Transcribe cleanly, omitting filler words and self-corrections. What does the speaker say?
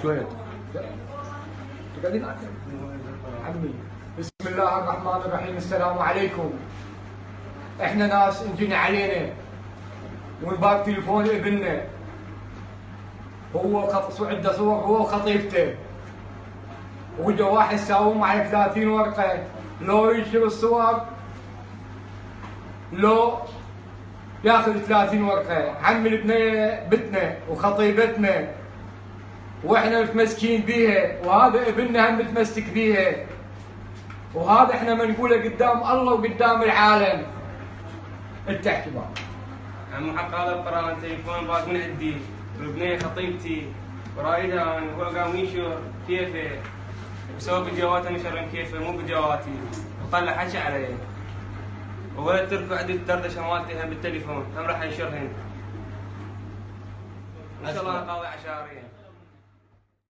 شوية عمي. بسم الله الرحمن الرحيم. السلام عليكم. احنا ناس انجن علينا ونباق تليفون ابننا، هو عنده صور هو وخطيبته، وجا واحد ساوم على 30 ورقة، لو ينشر الصور لو ياخذ 30 ورقة. عمي البنية بتنا وخطيبتنا واحنا متمسكين بيها، وهذا ابننا هم متمسك بيها، وهذا احنا بنقوله قدام الله وقدام العالم. انت احكي بقى. عم حق هذا القرآن تليفون باق من عندي، والبنية خطيبتي ورايدها هو قام ينشر كيفه، وسوى فيديوهات نشر كيفه مو فيديوهاتي، وطلع حكي علي، ولا تركوا عندي الدردشه مالتي هم بالتليفون، هم راح ينشرهن. ان شاء الله قاضي عشاري.